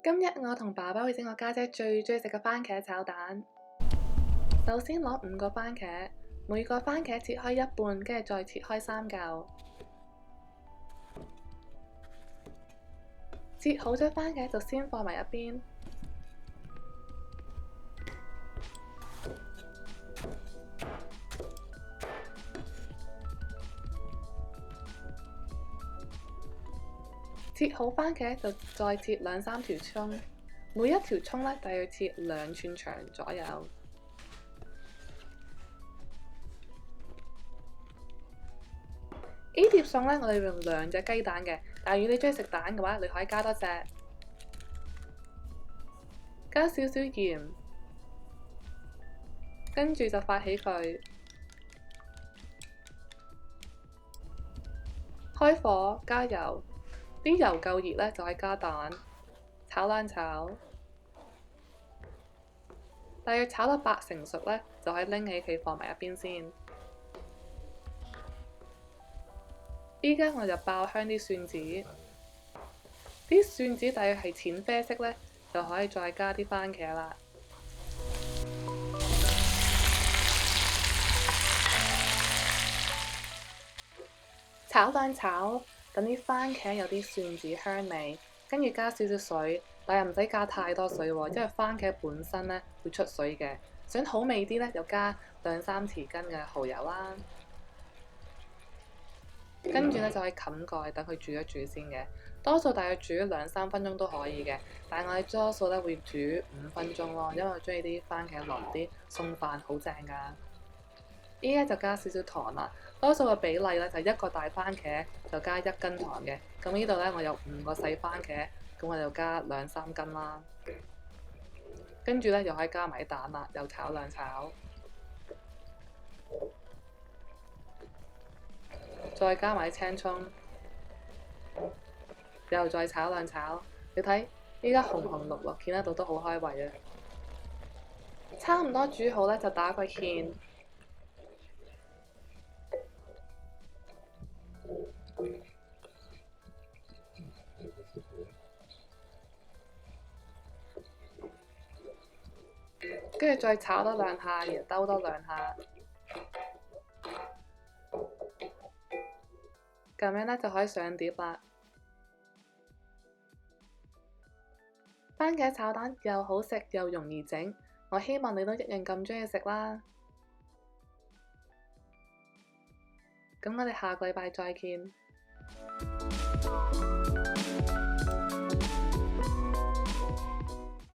今日我同爸爸會整我家姐最中意食嘅番茄炒蛋。首先攞5個番茄，每個番茄切開一半，跟住再切開3嚿。切好咗番茄就先放埋一邊。切好番茄就再切2-3條葱，每一條葱大約切2寸長左右。呢碟餸我哋用2隻雞蛋嘅，但係如果你中意食蛋嘅話，你可以加多隻。加少少鹽，跟住就發起佢，開火加油。啲油夠熱就可以加蛋，炒兩炒，大約炒到8成熟就可以拎起佢放埋一邊先。依家我就爆香啲蒜子，啲蒜子大約係淺啡色就可以再加啲番茄啦。炒兩炒。等啲番茄有啲蒜子香味，跟住加少少水，但係唔使加太多水喎，因為番茄本身會出水嘅。想好味啲就加2-3匙羹嘅蠔油啦。跟住就可以冚蓋，等佢煮一煮先嘅。多數大約煮2-3分鐘都可以嘅，但係我哋多數會煮5分鐘咯，因為我中意啲番茄淋啲餸飯好正㗎。依家就加少少糖啦，多數嘅比例就1個大番茄就加1斤糖嘅。咁呢度我有5個細番茄，咁我就加2-3斤啦。跟住又可以加埋啲蛋啦，又炒兩炒，再加埋啲青葱，又再炒兩炒。你睇依家紅紅綠綠，見得到都好開胃啊！差唔多煮好就打個芡。跟住再炒多2下，然後兜多2下，咁樣就可以上碟啦。番茄炒蛋又好食又容易整，我希望你都一樣咁鍾意食啦。咁我哋下個禮拜再見。